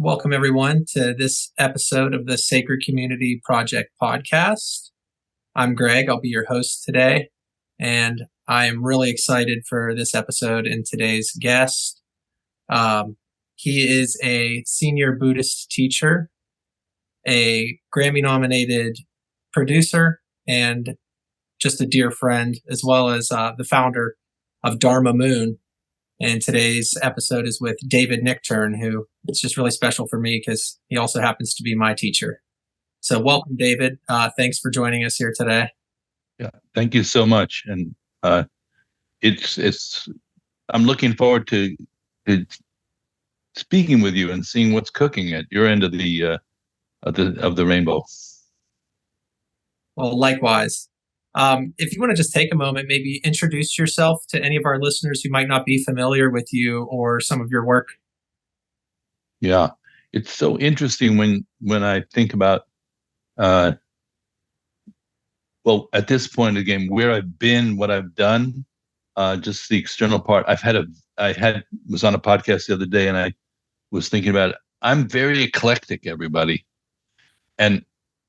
Welcome, everyone, to this episode of the Sacred Community Project podcast. I'm Greg. I'll be your host today, and I am really excited for this episode and today's guest. He is a senior Buddhist teacher, a Grammy-nominated producer, and just a dear friend, as well as the founder of Dharma Moon. And today's episode is with David Nichtern, who it's just really special for me because he also happens to be my teacher. So welcome, David. Thanks for joining us here today. Yeah, thank you so much. And I'm looking forward to speaking with you and seeing what's cooking at your end of the rainbow. Well, likewise. If you want to just take a moment, maybe introduce yourself to any of our listeners who might not be familiar with you or some of your work. Yeah, it's so interesting when I think about, at this point again, where I've been, what I've done, just the external part. Was on a podcast the other day, and I was thinking about it. I'm very eclectic, everybody, and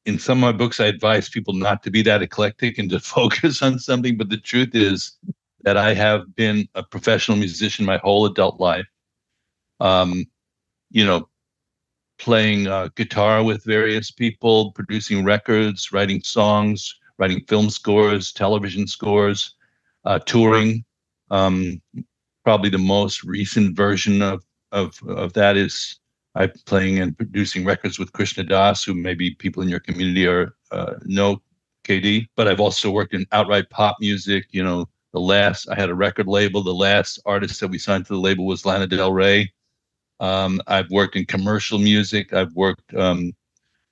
in some of my books, I advise people not to be that eclectic and to focus on something. But the truth is that I have been a professional musician my whole adult life. Playing guitar with various people, producing records, writing songs, writing film scores, television scores, touring. Probably the most recent version of that is I'm playing and producing records with Krishna Das, who maybe people in your community know KD. But I've also worked in outright pop music. I had a record label. The last artist that we signed to the label was Lana Del Rey. I've worked in commercial music. I've worked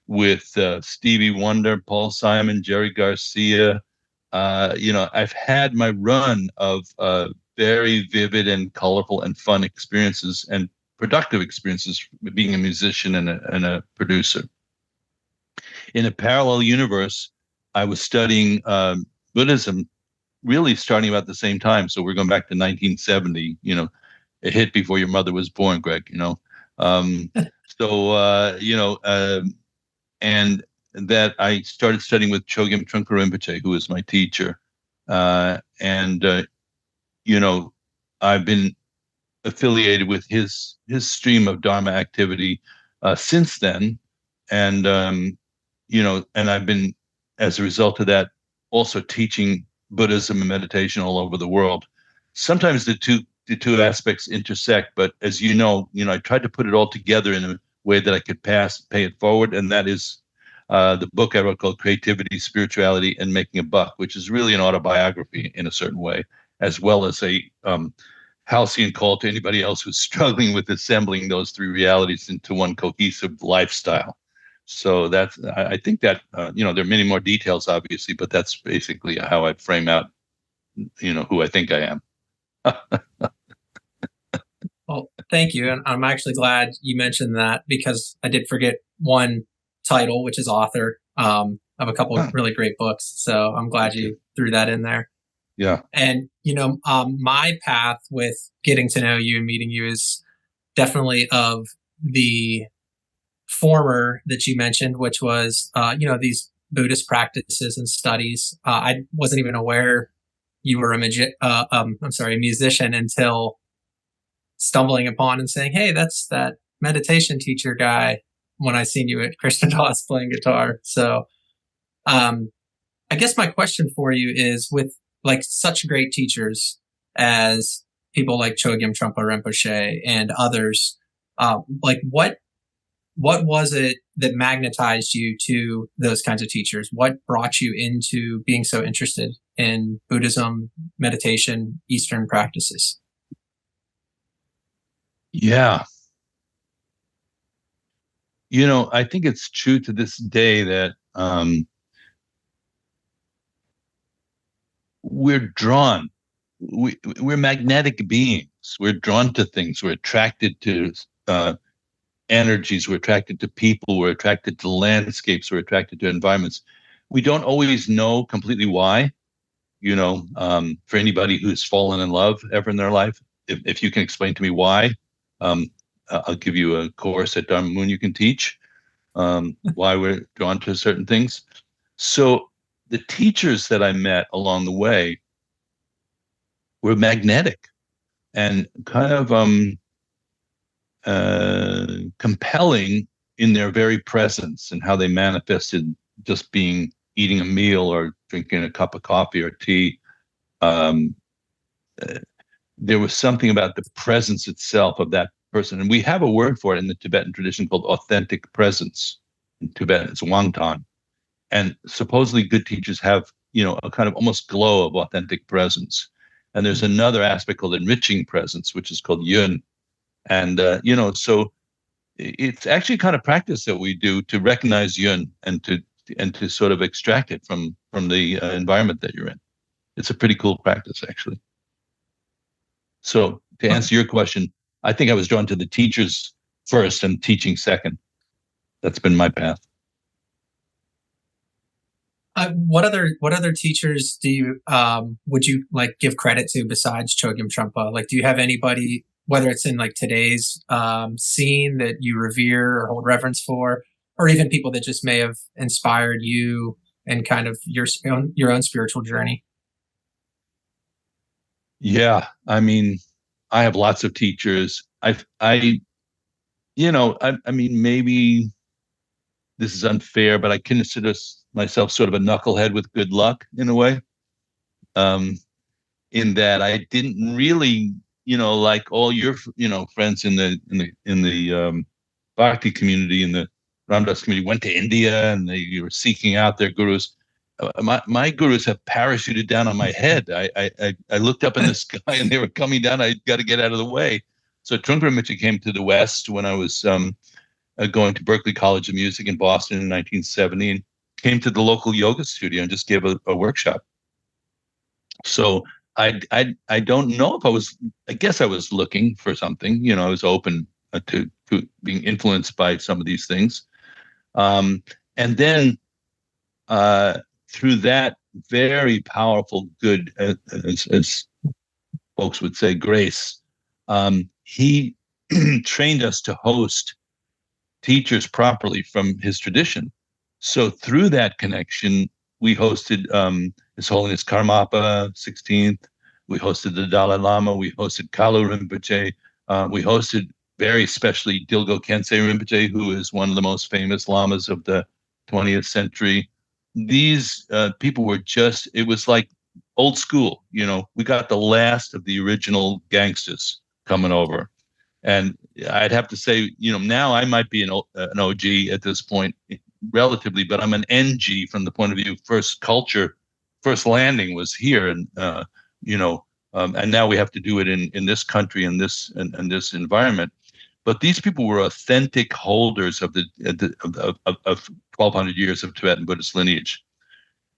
with Stevie Wonder, Paul Simon, Jerry Garcia. I've had my run of very vivid and colorful and fun experiences and productive experiences being a musician and a producer. In a parallel universe, I was studying Buddhism, really starting about the same time. So we're going back to 1970. It hit before your mother was born, Greg. And that I started studying with Chogyam Trungpa Rinpoche, who is my teacher, I've been affiliated with his stream of Dharma activity since then, and I've been, as a result of that, also teaching Buddhism and meditation all over the world. Sometimes the two aspects intersect, but as I tried to put it all together in a way that I could pay it forward, and that is the book I wrote called Creativity, Spirituality, and Making a Buck, which is really an autobiography in a certain way, as well as a halcyon call to anybody else who's struggling with assembling those three realities into one cohesive lifestyle. So I think that, there are many more details, obviously, but that's basically how I frame out, who I think I am. Well, thank you. And I'm actually glad you mentioned that because I did forget one title, which is author of a couple of really great books. So I'm glad you threw that in there. Yeah. And, my path with getting to know you and meeting you is definitely of the former that you mentioned, which was, these Buddhist practices and studies. I wasn't even aware you were a musician until stumbling upon and saying, hey, that's that meditation teacher guy when I seen you at Krishna Das playing guitar. So I guess my question for you is, with like such great teachers as people like Chogyam Trungpa Rinpoche and others, what was it that magnetized you to those kinds of teachers? What brought you into being so interested in Buddhism, meditation, Eastern practices? Yeah. I think it's true to this day that we're drawn. We're magnetic beings. We're drawn to things. We're attracted to energies. We're attracted to people. We're attracted to landscapes. We're attracted to environments. We don't always know completely why. For anybody who's fallen in love ever in their life, if you can explain to me why, I'll give you a course at Dharma Moon you can teach, why we're drawn to certain things. So the teachers that I met along the way were magnetic and kind of compelling in their very presence and how they manifested just being eating a meal or drinking a cup of coffee or tea. Um, there was something about the presence itself of that person. And we have a word for it in the Tibetan tradition called authentic presence. In Tibetan, it's wangtan. And supposedly good teachers have, a kind of almost glow of authentic presence. And there's another aspect called enriching presence, which is called yun. And, so it's actually a kind of practice that we do to recognize yun and to sort of extract it from the environment that you're in. It's a pretty cool practice, actually. So to answer your question, I think I was drawn to the teachers first and teaching second. That's been my path. What other teachers do you would you like give credit to besides Chogyam Trungpa? Like, do you have anybody, whether it's in like today's scene, that you revere or hold reverence for, or even people that just may have inspired you and kind of your own spiritual journey? Yeah, I mean, I have lots of teachers. I mean, maybe this is unfair, but I consider myself sort of a knucklehead with good luck in a way. Um, in that I didn't really, like all your, friends in the Bhakti community, in the Ramdas community, went to India and they were seeking out their gurus. My gurus have parachuted down on my head. I looked up in the sky and they were coming down. I got to get out of the way. So Trungpa Rinpoche came to the West when I was going to Berklee College of Music in Boston in 1970, and came to the local yoga studio and just gave a workshop. So I don't know if I was. I guess I was looking for something. I was open to being influenced by some of these things. And then through that very powerful, good, as folks would say, grace, he trained us to host teachers properly from his tradition. So through that connection, we hosted His Holiness Karmapa 16th. We hosted the Dalai Lama. We hosted Kalu Rinpoche. We hosted very specially Dilgo Khyentse Rinpoche, who is one of the most famous lamas of the 20th century. These people were just, it was like old school. We got the last of the original gangsters coming over. And I'd have to say, now I might be an OG at this point, relatively, but I'm an NG from the point of view first culture, first landing was here, and now we have to do it in this country and this environment. But these people were authentic holders of of 1,200 years of Tibetan Buddhist lineage,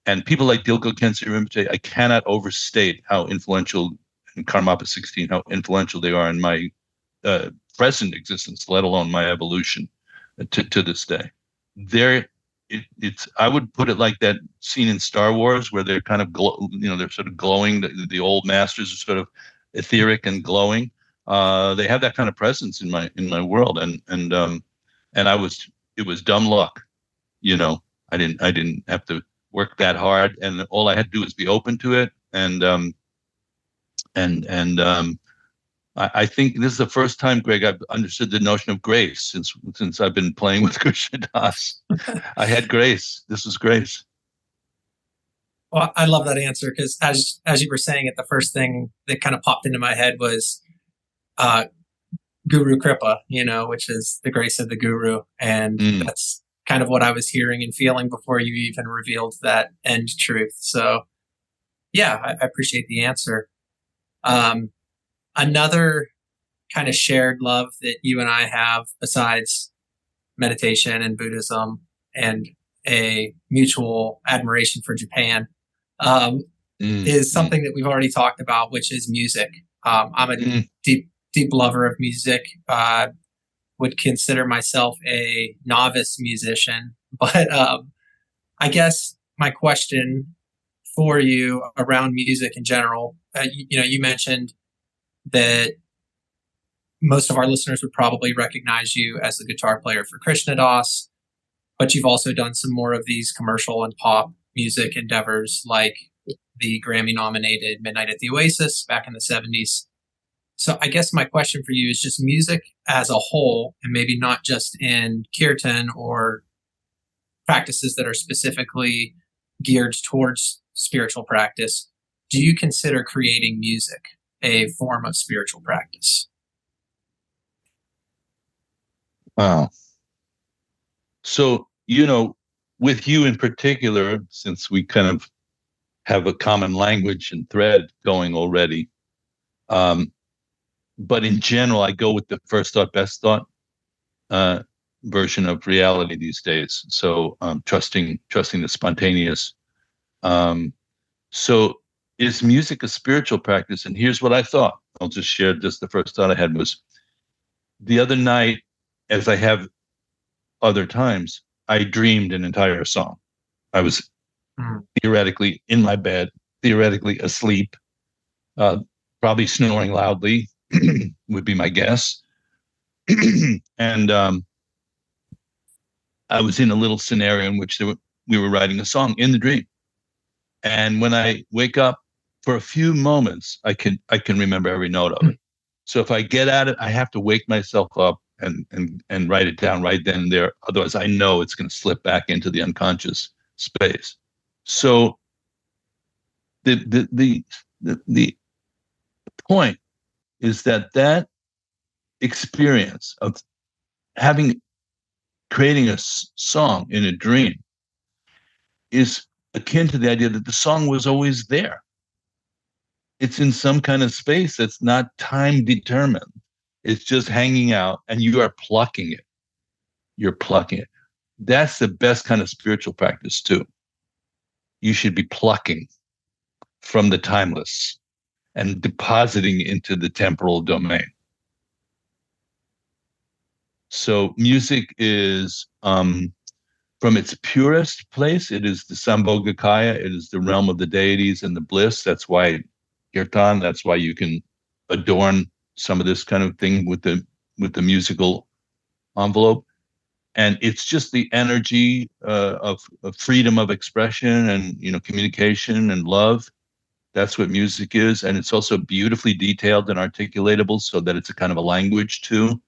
and people like Dilgo Khyentse Rinpoche, I cannot overstate how influential, in Karmapa 16, how influential they are in my present existence, let alone my evolution to this day. It's I would put it like that scene in Star Wars where they're kind of they're sort of glowing. The old masters are sort of etheric and glowing. They have that kind of presence in my world, and it was dumb luck. I didn't have to work that hard, and all I had to do was be open to it, and I think this is the first time, Greg, I've understood the notion of grace since I've been playing with Krishna Das. I had grace. This was grace. Well, I love that answer because as you were saying it, the first thing that kind of popped into my head was uh, Guru Kripa, which is the grace of the Guru, and Mm. that's kind of what I was hearing and feeling before you even revealed that end truth. So, yeah, I appreciate the answer. Um, Another kind of shared love that you and I have, besides meditation and Buddhism and a mutual admiration for Japan, um, Mm. is Mm. something that we've already talked about, which is music. I'm a Mm. deep lover of music. Would consider myself a novice musician, but I guess my question for you around music in general, you mentioned that most of our listeners would probably recognize you as the guitar player for Krishna Das, but you've also done some more of these commercial and pop music endeavors like the Grammy nominated Midnight at the Oasis back in the 70s. So I guess my question for you is just music as a whole, and maybe not just in kirtan or practices that are specifically geared towards spiritual practice. Do you consider creating music a form of spiritual practice? Wow. So, with you in particular, since we kind of have a common language and thread going already, um, but in general, I go with the first thought, best thought uh, version of reality these days. So, trusting the spontaneous. Um, so, is music a spiritual practice? And here's what I thought. I'll just share. Just the first thought I had was the other night, as I have other times, I dreamed an entire song. I was theoretically in my bed, theoretically asleep, uh, probably snoring loudly, would be my guess. And I was in a little scenario in which we were writing a song in the dream. And when I wake up, for a few moments, I can remember every note of it. So if I get at it, I have to wake myself up and write it down right then and there. Otherwise, I know it's going to slip back into the unconscious space. So the point is that experience of having creating a song in a dream is akin to the idea that the song was always there. It's in some kind of space that's not time determined. It's just hanging out and you are plucking it. You're plucking it. That's the best kind of spiritual practice too. You should be plucking from the timeless and depositing into the temporal domain. So music is, from its purest place, it is the Sambhogakaya, it is the realm of the deities and the bliss. That's why kirtan, that's why you can adorn some of this kind of thing with the musical envelope. And it's just the energy of freedom of expression and communication and love. That's what music is, and it's also beautifully detailed and articulatable, so that it's a kind of a language too.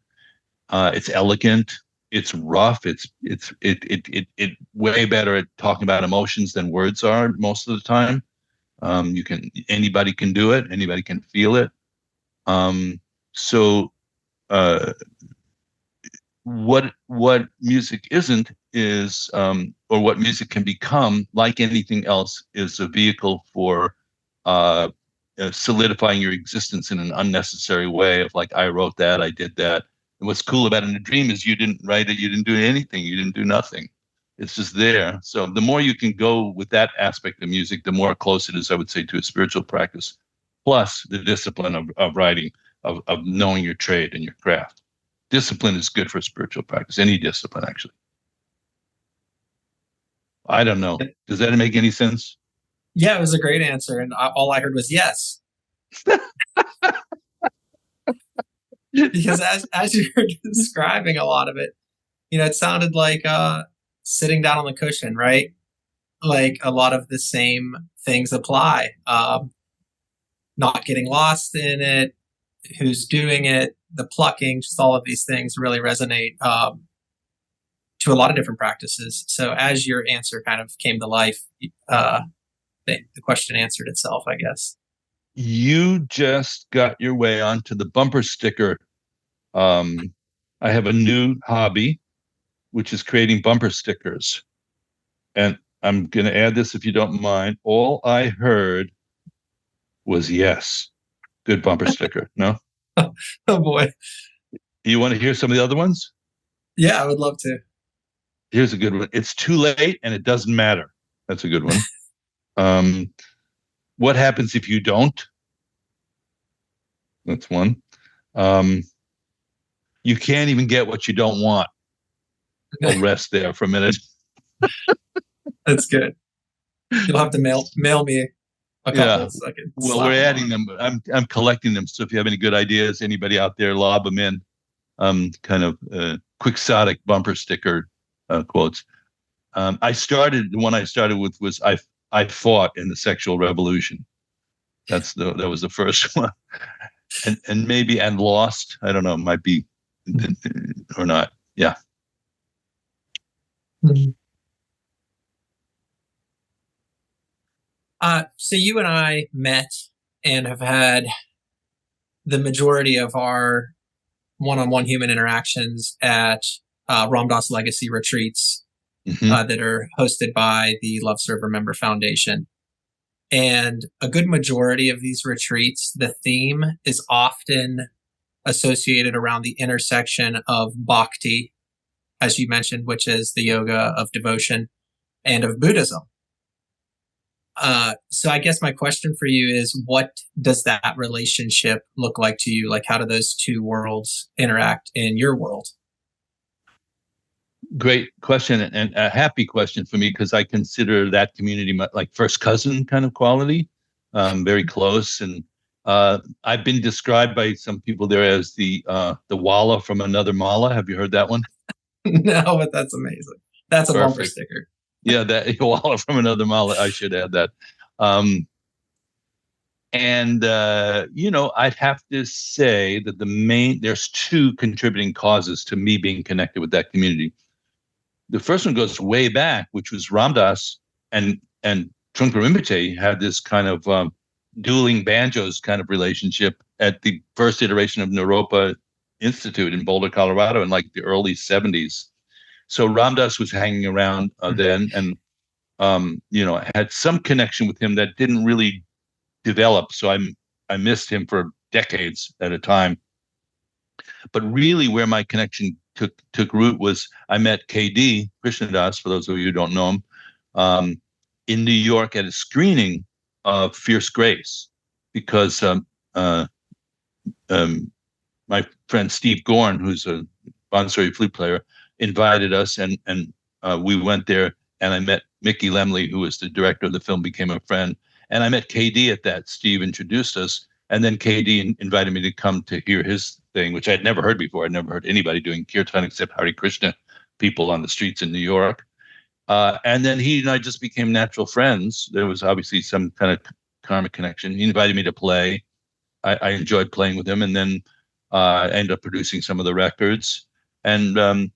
It's elegant. It's rough. It way better at talking about emotions than words are most of the time. Anybody can do it. Anybody can feel it. So uh, what music isn't is, or what music can become, like anything else, is a vehicle for uh, solidifying your existence in an unnecessary way of like, I wrote that, I did that. And what's cool about it in a dream is you didn't write it, you didn't do anything, you didn't do nothing. It's just there. So the more you can go with that aspect of music, the more close it is, I would say, to a spiritual practice, plus the discipline of writing, of knowing your trade and your craft. Discipline is good for spiritual practice, any discipline, actually. I don't know. Does that make any sense? Yeah, it was a great answer. And all I heard was yes. Because as you were describing a lot of it, it sounded like sitting down on the cushion, right? Like a lot of the same things apply. Not getting lost in it, who's doing it, the plucking, just all of these things really resonate to a lot of different practices. So as your answer kind of came to life, the question answered itself, I guess. You just got your way onto the bumper sticker. I have a new hobby, which is creating bumper stickers. And I'm going to add this if you don't mind. All I heard was yes. Good bumper sticker. No? Oh boy. You want to hear some of the other ones? Yeah, I would love to. Here's a good one. It's too late and it doesn't matter. That's a good one. What happens if you don't? That's one. You can't even get what you don't want. I'll rest there for a minute. That's good. You'll have to mail me a Yeah. couple so I could Well, slap we're them adding on. them. I'm collecting them. So if you have any good ideas, anybody out there, lob them in. Kind of quixotic bumper sticker quotes. The one I started with was I fought in the sexual revolution. That was the first one, and maybe and lost. I don't know. Might be or not. Yeah. Mhm. So you and I met and have had the majority of our one-on-one human interactions at Ram Dass Legacy retreats Hmm. that are hosted by the Love Serve Remember Foundation. And a good majority of these retreats, the theme is often associated around the intersection of bhakti, as you mentioned, which is the yoga of devotion, and of Buddhism. So I guess my question for you is, what does that relationship look like to you? Like, how do those two worlds interact in your world? Great question and a happy question for me because I consider that community like first cousin kind of quality, very close. And I've been described by some people there as the Walla from another Mala. Have you heard that one? No, but that's amazing. That's a bumper Perfect. sticker. Yeah, that Walla from another Mala. I should add that. Um, and I'd have to say that there's two contributing causes to me being connected with that community. The first one goes way back, which was Ramdas and Trungpa Rinpoche had this kind of dueling banjos kind of relationship at the first iteration of Naropa Institute in Boulder, Colorado, in like the early '70s. So Ramdas was hanging around then, and I had some connection with him that didn't really develop. So I missed him for decades at a time. But really, where my connection took root was I met KD Krishnadas, for those of you who don't know him, um, in New York at a screening of Fierce Grace, because um, my friend Steve Gorn, who's a Bonsai flute player, invited us, and we went there, and I met Mickey Lemley, who was the director of the film, became a friend, and I met KD at that. Steve introduced us, and then KD invited me to come to hear his thing, which I'd never heard before. I'd never heard anybody doing kirtan except Hare Krishna people on the streets in New York. And then he and I just became natural friends. There was obviously some kind of karmic connection. He invited me to play. I enjoyed playing with him, and then I ended up producing some of the records. And I'm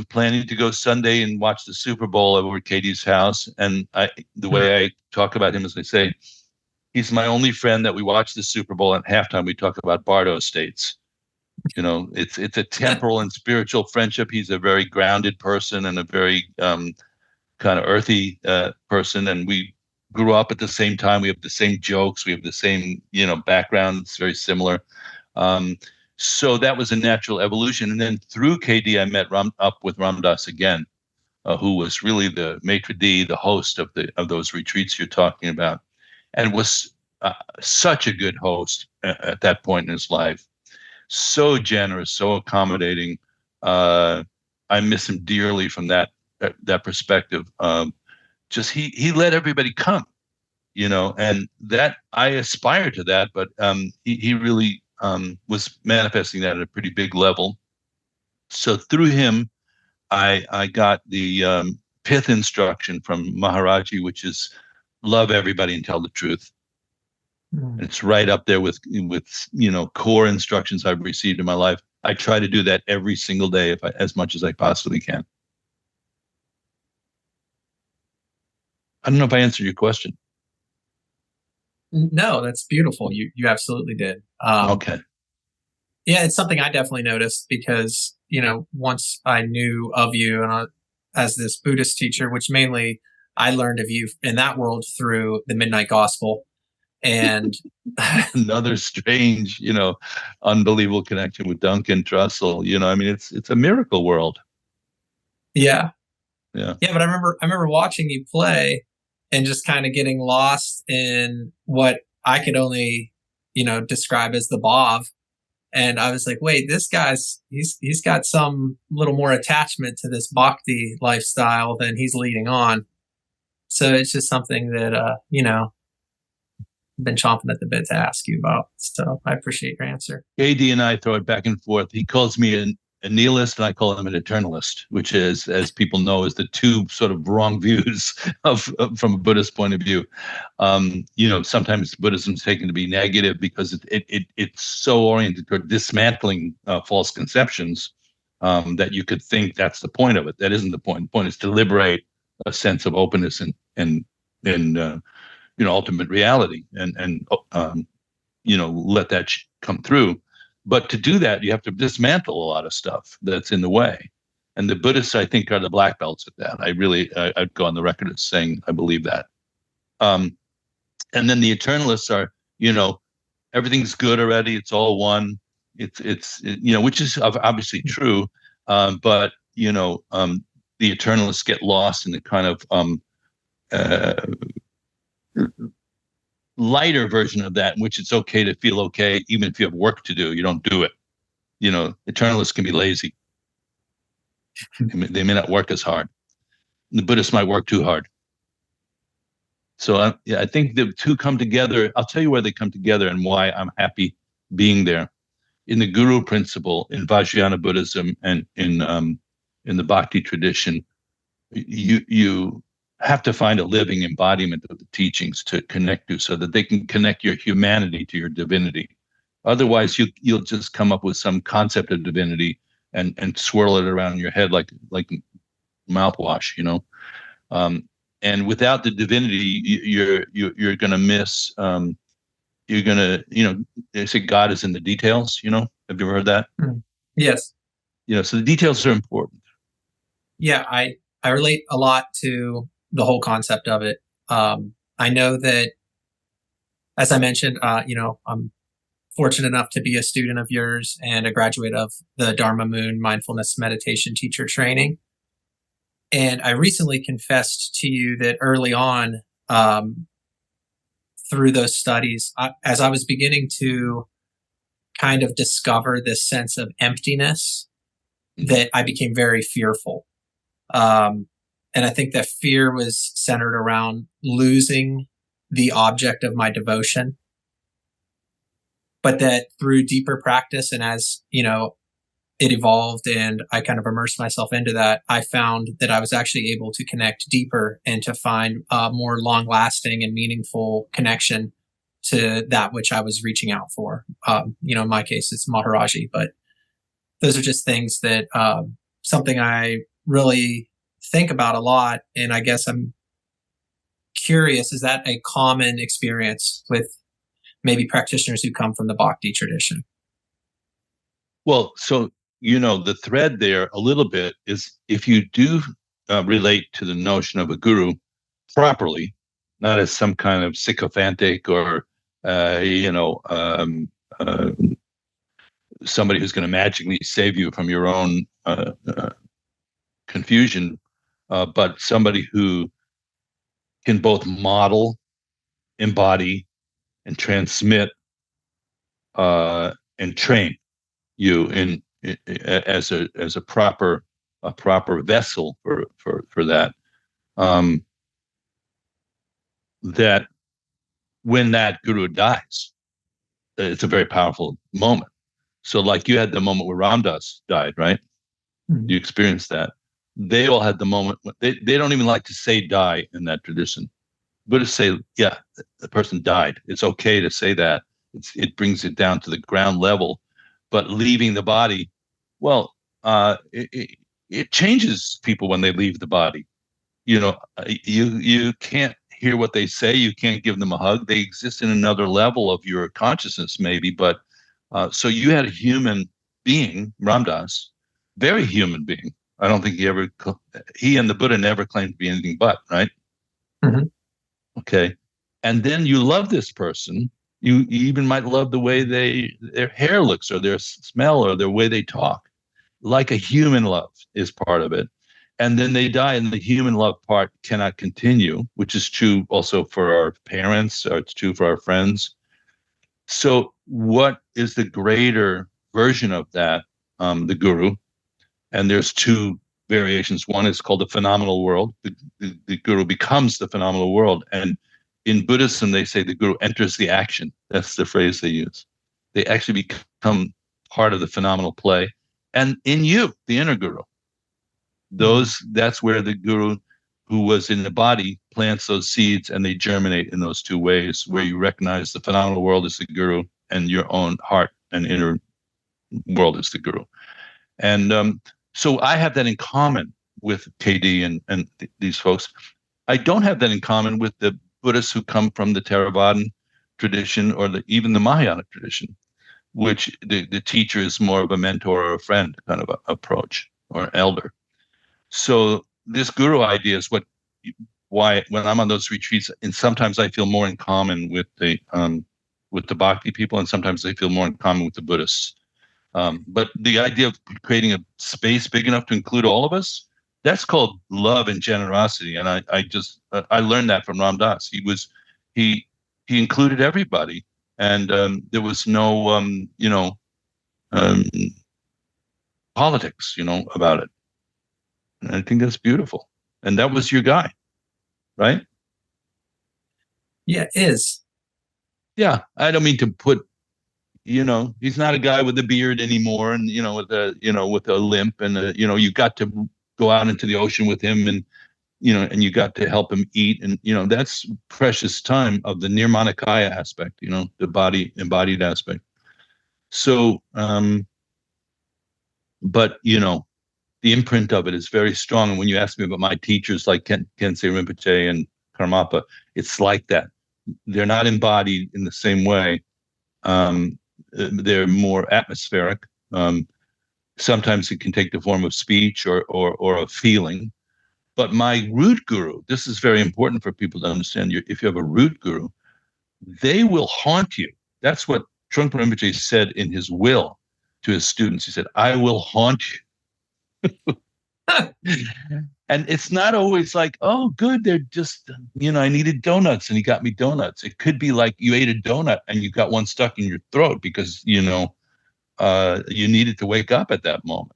planning to go Sunday and watch the Super Bowl over at Katie's house. And the way I talk about him is I say, he's my only friend that we watch the Super Bowl at halftime. We talk about Bardo states. It's a temporal and spiritual friendship. He's a very grounded person and a very kind of earthy person, and we grew up at the same time. We have the same jokes. We have the same background. It's very similar. Um, so that was a natural evolution. And then through KD, I met up with Ram Dass again, who was really the maitre d', the host of those retreats you're talking about, and was such a good host at that point in his life. So generous, so accommodating. I miss him dearly from that perspective. Just he let everybody come, and that I aspire to that, but he really was manifesting that at a pretty big level. So through him, I got the pith instruction from Maharaji, which is love everybody and tell the truth. And it's right up there with core instructions I've received in my life. I try to do that every single day as much as I possibly can. I don't know if I answered your question. No, that's beautiful. You absolutely did. Okay. Yeah, it's something I definitely noticed because once I knew of you and as this Buddhist teacher, which mainly I learned of you in that world through the Midnight Gospel, and Another strange, unbelievable connection with Duncan Trussell. I mean, it's a miracle world. yeah, Yeah. yeah. But I remember watching you play and just kind of getting lost in what I could only describe as the Bhav. And I was like, wait, this guy's he's got some little more attachment to this bhakti lifestyle than he's leading on. So it's just something that been chomping at the bit to ask you about. So I appreciate your answer. AD and I throw it back and forth. He calls me a nihilist, and I call him an eternalist, which is, as people know, is the two sort of wrong views from a Buddhist point of view. Sometimes Buddhism is taken to be negative because it's so oriented toward dismantling false conceptions that you could think that's the point of it. That isn't the point. The point is to liberate a sense of openness and ultimate reality, and let that come through. But to do that, you have to dismantle a lot of stuff that's in the way. And the Buddhists, I think, are the black belts at that. I'd go on the record as saying I believe that. And then the eternalists are, everything's good already. It's all one. Which is obviously true. But the eternalists get lost in the kind of lighter version of that, in which it's okay to feel okay, even if you have work to do. You don't do it. Eternalists can be lazy. They may not work as hard. The Buddhists might work too hard. So I think the two come together. I'll tell you where they come together and why I'm happy being there. In the Guru principle, in Vajrayana Buddhism, and in the Bhakti tradition, you have to find a living embodiment of the teachings to connect to, so that they can connect your humanity to your divinity. Otherwise, you'll just come up with some concept of divinity and swirl it around in your head like mouthwash, and without the divinity, you're going to miss. You're going to, they say God is in the details. Have you ever heard that? Yes. So the details are important. Yeah, I relate a lot to the whole concept of it. I know that, as I mentioned, I'm fortunate enough to be a student of yours and a graduate of the Dharma Moon mindfulness meditation teacher training. And I recently confessed to you that early on, through those studies, as I was beginning to kind of discover this sense of emptiness, that I became very fearful. And I think that fear was centered around losing the object of my devotion. But that through deeper practice, and as, it evolved and I kind of immersed myself into that, I found that I was actually able to connect deeper and to find a more long lasting and meaningful connection to that which I was reaching out for. In my case, it's Maharaji, but those are just things that, something I really think about a lot. And I guess I'm curious, is that a common experience with maybe practitioners who come from the Bhakti tradition? Well, so, the thread there a little bit is, if you do relate to the notion of a guru properly, not as some kind of sycophantic or, somebody who's going to magically save you from your own confusion, but somebody who can both model, embody, and transmit and train you as a proper vessel for that. That when that guru dies, it's a very powerful moment. So, like, you had the moment where Ramdas died, right? Mm-hmm. You experienced that. They all had the moment. They don't even like to say die in that tradition. Buddhists say, yeah, the person died. It's okay to say that. It brings it down to the ground level. But leaving the body, well, it changes people when they leave the body. You can't hear what they say. You can't give them a hug. They exist in another level of your consciousness, maybe. But so you had a human being, Ramdas, very human being. I don't think he and the Buddha never claimed to be anything but, right? Mm-hmm. Okay. And then you love this person. You even might love the way their hair looks, or their smell, or the way they talk. Like a human love is part of it. And then they die, and the human love part cannot continue, which is true also for our parents, or it's true for our friends. So what is the greater version of that? The guru. And there's two variations. One is called the phenomenal world. The guru becomes the phenomenal world. And in Buddhism, they say the guru enters the action. That's the phrase they use. They actually become part of the phenomenal play. And in you, the inner guru, that's where the guru who was in the body plants those seeds and they germinate in those two ways, where you recognize the phenomenal world is the guru and your own heart and inner world is the guru. And so I have that in common with KD and these folks. I don't have that in common with the Buddhists who come from the Theravadan tradition or even the Mahayana tradition, which the teacher is more of a mentor or a friend kind of approach, or an elder. So this guru idea is why when I'm on those retreats, and sometimes I feel more in common with the Bhakti people, and sometimes I feel more in common with the Buddhists. But the idea of creating a space big enough to include all of us, that's called love and generosity. And I learned that from Ram Dass. He included everybody, and there was no politics, about it. And I think that's beautiful. And that was your guy, right? Yeah, it is. Yeah, I don't mean to put, he's not a guy with a beard anymore, and with a limp, and you got to go out into the ocean with him, and and you got to help him eat, and that's precious time of the nirmanakaya aspect, the body embodied aspect. So, but the imprint of it is very strong. And when you ask me about my teachers like Kensei Rinpoche and Karmapa, it's like that. They're not embodied in the same way. They're more atmospheric. Sometimes it can take the form of speech or a feeling. But my root guru, this is very important for people to understand. If you have a root guru, they will haunt you. That's what Trungpa Rinpoche said in his will to his students. He said, "I will haunt you." And it's not always like, oh, good, they're just, I needed donuts and he got me donuts. It could be like you ate a donut and you got one stuck in your throat because, you needed to wake up at that moment.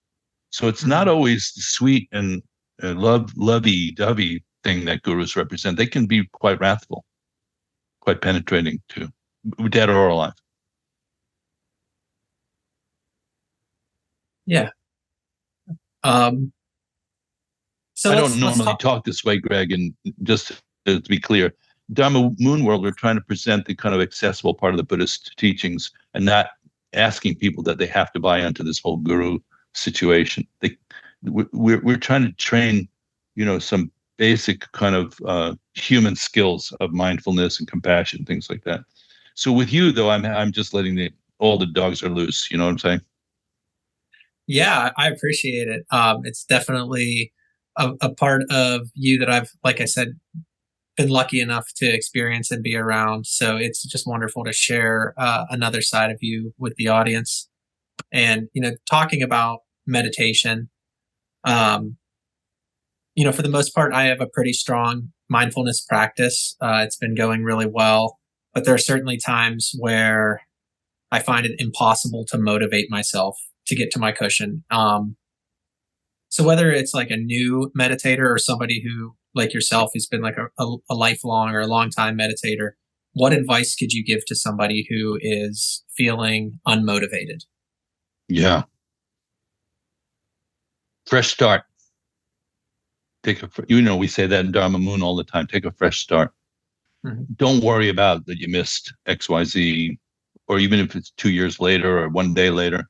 So it's not always the sweet and lovey-dovey thing that gurus represent. They can be quite wrathful, quite penetrating too, dead or alive. Yeah. So I don't normally talk this way, Greg, and just to be clear, Dharma Moon World, we're trying to present the kind of accessible part of the Buddhist teachings and not asking people that they have to buy into this whole guru situation. We're trying to train, some basic kind of human skills of mindfulness and compassion, things like that. So with you, though, I'm just letting all the dogs are loose. You know what I'm saying? Yeah, I appreciate it. It's definitely a part of you that I've, like I said, been lucky enough to experience and be around. So it's just wonderful to share another side of you with the audience. And, talking about meditation, for the most part, I have a pretty strong mindfulness practice. It's been going really well, but there are certainly times where I find it impossible to motivate myself to get to my cushion. So whether it's like a new meditator or somebody who, like yourself, who's been like a lifelong or a long time meditator, what advice could you give to somebody who is feeling unmotivated? Yeah. Fresh start. We say that in Dharma Moon all the time. Take a fresh start. Mm-hmm. Don't worry about that you missed XYZ, or even if it's 2 years later or one day later.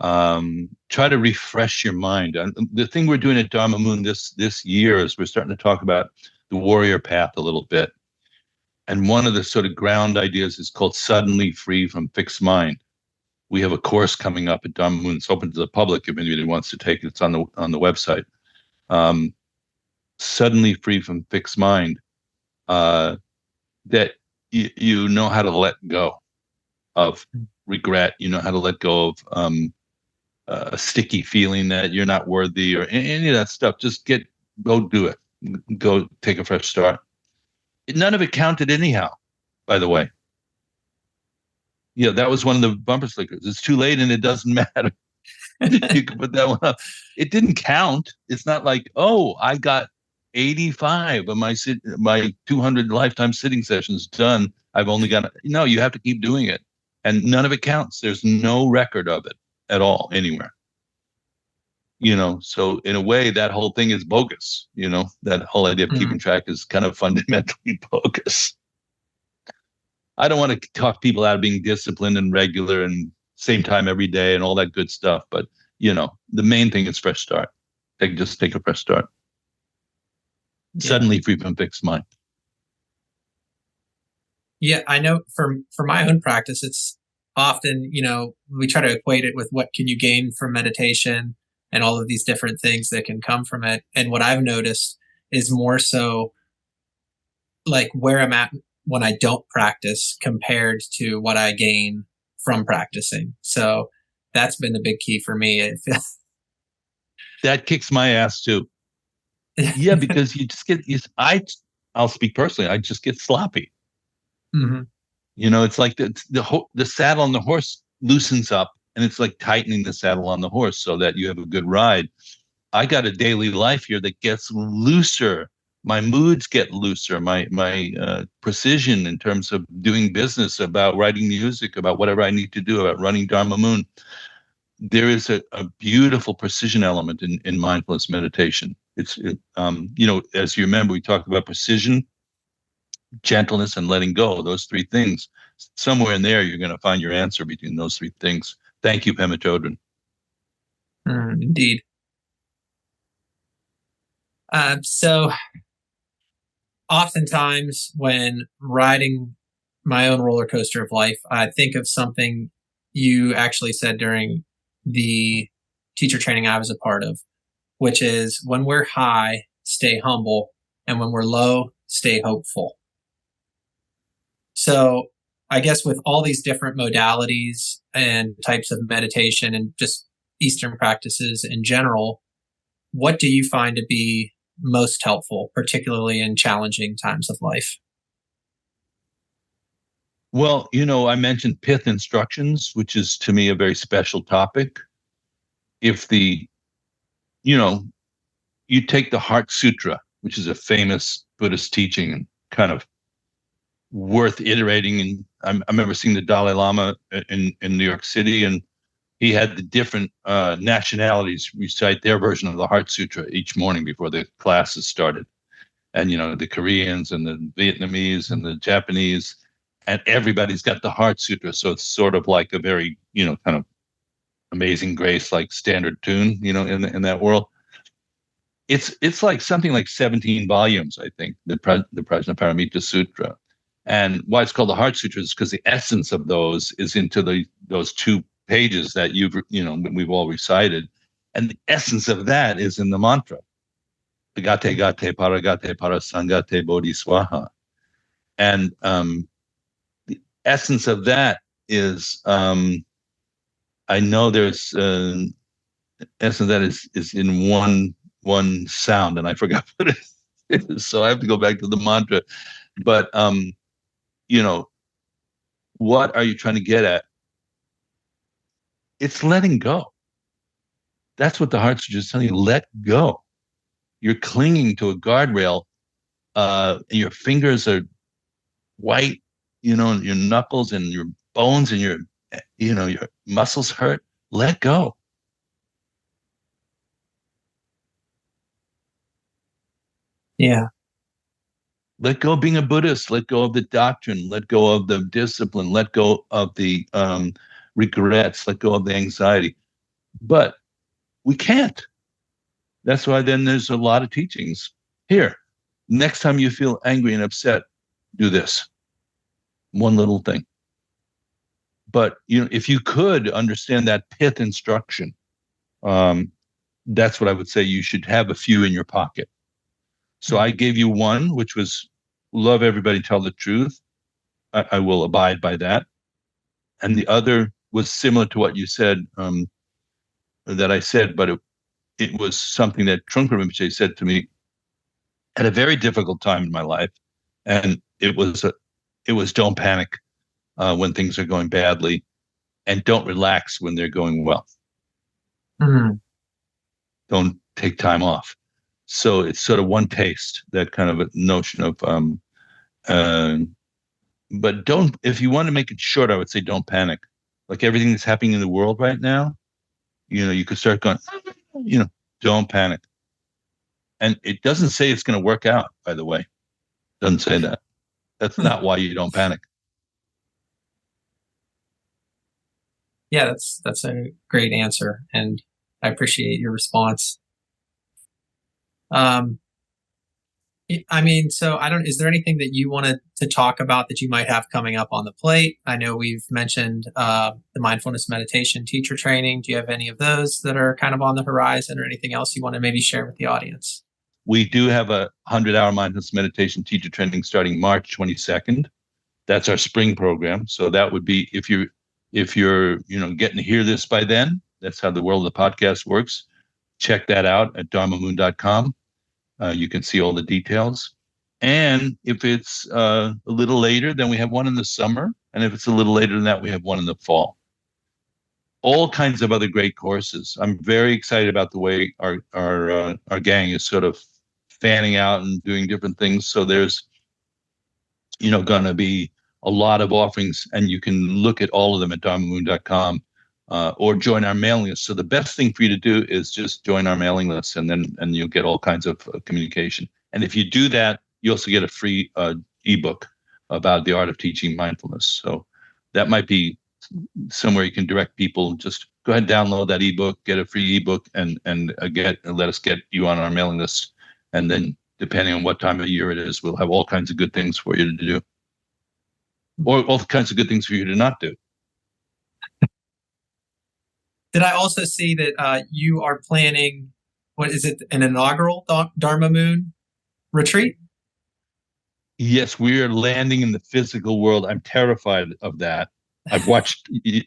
Try to refresh your mind. And the thing we're doing at Dharma Moon this year is we're starting to talk about the warrior path a little bit. And one of the sort of ground ideas is called suddenly free from fixed mind. We have a course coming up at Dharma Moon. It's open to the public if anybody wants to take it. It's on the website. Suddenly free from fixed mind. That you know how to let go of regret. You know how to let go of a sticky feeling that you're not worthy or any of that stuff. Just go do it. Go take a fresh start. None of it counted anyhow, by the way. Yeah, that was one of the bumper stickers. It's too late and it doesn't matter. You can put that one up. It didn't count. It's not like, oh, I got 85 of my 200 lifetime sitting sessions done. I've only got, no, you have to keep doing it. And none of it counts. There's no record of it at all anywhere. So in a way, that whole thing is bogus. That whole idea of keeping track is kind of fundamentally bogus. I don't want to talk people out of being disciplined and regular and same time every day and all that good stuff. But, the main thing is fresh start. Just take a fresh start. Yeah. Suddenly free from fixed mind. Yeah, I know for my own practice, it's often, we try to equate it with what can you gain from meditation and all of these different things that can come from it. And what I've noticed is more so like where I'm at when I don't practice compared to what I gain from practicing. So that's been the big key for me. That kicks my ass too. Yeah, because you just get, I'll speak personally, I just get sloppy. Mm-hmm. It's like the saddle on the horse loosens up, and it's like tightening the saddle on the horse so that you have a good ride. I got a daily life here that gets looser. My moods get looser. My precision in terms of doing business, about writing music, about whatever I need to do, about running Dharma Moon. There is a beautiful precision element in mindfulness meditation. As you remember, we talked about precision, gentleness, and letting go. Those three things. Somewhere in there, you're going to find your answer between those three things. Thank you, Pema Chodron. Indeed. So oftentimes when riding my own roller coaster of life, I think of something you actually said during the teacher training I was a part of, which is when we're high, stay humble, and when we're low, stay hopeful. So I guess with all these different modalities and types of meditation and just Eastern practices in general, what do you find to be most helpful, particularly in challenging times of life? Well, I mentioned pith instructions, which is to me a very special topic. If you take the Heart Sutra, which is a famous Buddhist teaching and kind of worth iterating. And I remember seeing the Dalai Lama in New York City, and he had the different nationalities recite their version of the Heart Sutra each morning before the classes started. And, the Koreans and the Vietnamese and the Japanese, and everybody's got the Heart Sutra. So it's sort of like a very, kind of Amazing Grace, like standard tune, in that world. It's like something like 17 volumes, I think, the Prajnaparamita Sutra. And why it's called the Heart Sutra is because the essence of those is into those 2 pages that we've all recited. And the essence of that is in the mantra. Gate gate paragate parasangate bodhi swaha. And the essence of that is, I know there's essence of that is in one sound, and I forgot what it is. So I have to go back to the mantra. But what are you trying to get at? It's letting go. That's what the Heart Sutra is telling you. Let go. You're clinging to a guardrail. And your fingers are white, and your knuckles and your bones and your muscles hurt. Let go. Yeah. Let go of being a Buddhist. Let go of the doctrine. Let go of the discipline. Let go of the regrets. Let go of the anxiety. But we can't. That's why then there's a lot of teachings. Here, next time you feel angry and upset, do this. One little thing. But if you could understand that pith instruction, that's what I would say. You should have a few in your pocket. So I gave you one, which was love everybody, tell the truth. I will abide by that. And the other was similar to what you said, that I said, but it was something that Trungpa Rinpoche said to me at a very difficult time in my life. And it was don't panic when things are going badly, and don't relax when they're going well. Mm-hmm. Don't take time off. So it's sort of one taste, that kind of a notion of, uh, but don't, if you want to make it short, I would say don't panic. Like everything that's happening in the world right now, you could start going, you know, don't panic. And it doesn't say it's going to work out, by the way. It doesn't say that. That's not why you don't panic. Yeah, that's a great answer, and I appreciate your response. Um, I mean, so I don't. Is there anything that you wanted to talk about that you might have coming up on the plate? I know we've mentioned the mindfulness meditation teacher training. Do you have any of those that are kind of on the horizon, or anything else you want to maybe share with the audience? We do have a 100-hour mindfulness meditation teacher training starting March 22nd. That's our spring program. So that would be, if you're getting to hear this by then. That's how the world of the podcast works. Check that out at dharmamoon.com. You can see all the details. And if it's a little later, then we have one in the summer. And if it's a little later than that, we have one in the fall. All kinds of other great courses. I'm very excited about the way our gang is sort of fanning out and doing different things. So there's going to be a lot of offerings, and you can look at all of them at dharmamoon.com, or join our mailing list. So the best thing for you to do is just join our mailing list, and you'll get all kinds of communication. And if you do that, you also get a free ebook about the art of teaching mindfulness. So that might be somewhere you can direct people. Just go ahead and download that ebook, get a free ebook, and let us get you on our mailing list. And then, depending on what time of year it is, we'll have all kinds of good things for you to do, or all kinds of good things for you to not do. Did I also see that you are planning, what is it, an inaugural Dharma Moon retreat? Yes, we are landing in the physical world. I'm terrified of that. I've watched, the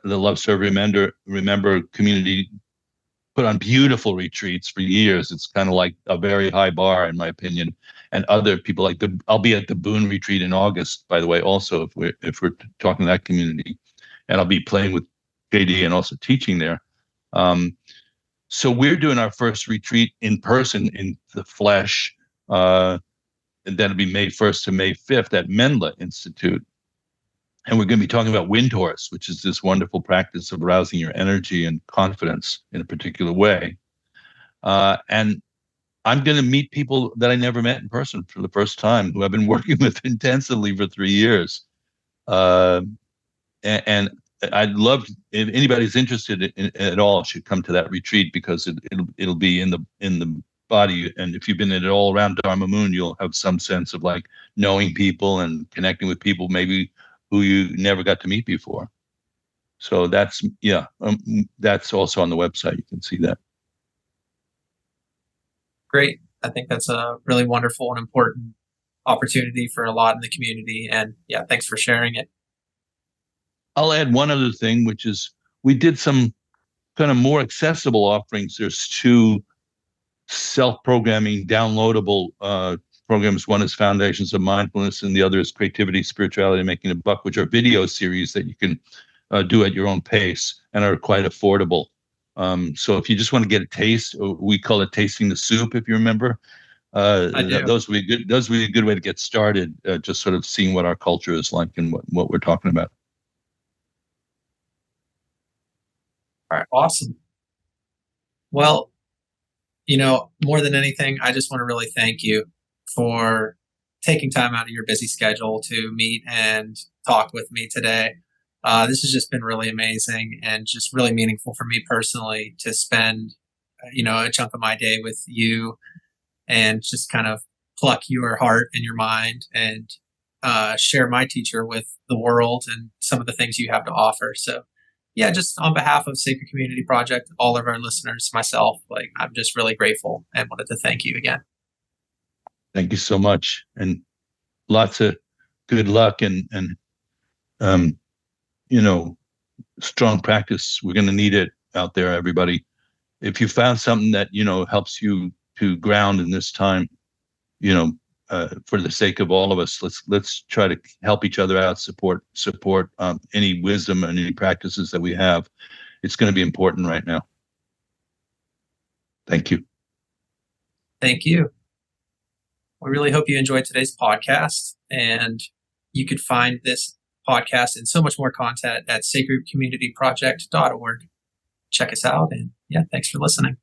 Love Serve Remember community put on beautiful retreats for years. It's kind of like a very high bar, in my opinion. And other people, I'll be at the Boone retreat in August, by the way, also, if we're talking that community, and I'll be playing with JD and also teaching there. So we're doing our first retreat in person, in the flesh, and that'll be May 1st to May 5th at Mendla Institute. And we're going to be talking about wind horse, which is this wonderful practice of arousing your energy and confidence in a particular way. And I'm going to meet people that I never met in person for the first time, who I've been working with intensively for 3 years. And I'd love, if anybody's interested at all, should come to that retreat, because it'll be in the body. And if you've been at all around Dharma Moon, you'll have some sense of like knowing people and connecting with people maybe who you never got to meet before. So that's also on the website. You can see that. Great. I think that's a really wonderful and important opportunity for a lot in the community. And yeah, thanks for sharing it. I'll add one other thing, which is we did some kind of more accessible offerings. There's two self-programming downloadable programs. One is Foundations of Mindfulness, and the other is Creativity, Spirituality, Making a Buck, which are video series that you can do at your own pace and are quite affordable. So if you just want to get a taste, we call it tasting the soup, if you remember. Those would be good. Those would be a good way to get started, just sort of seeing what our culture is like and what we're talking about. All right, awesome. Well, more than anything, I just want to really thank you for taking time out of your busy schedule to meet and talk with me today. This has just been really amazing and just really meaningful for me personally to spend, a chunk of my day with you and just kind of pluck your heart and your mind and share my teacher with the world and some of the things you have to offer. So yeah, just on behalf of Sacred Community Project, all of our listeners, myself, I'm just really grateful and wanted to thank you again. Thank you so much, and lots of good luck and strong practice. We're going to need it out there, everybody. If you found something that helps you to ground in this time, for the sake of all of us, let's try to help each other out, support any wisdom and any practices that we have. It's going to be important right now. Thank you. Thank you. We really hope you enjoyed today's podcast, and you could find this podcast and so much more content at sacredcommunityproject.org. Check us out, and yeah, thanks for listening.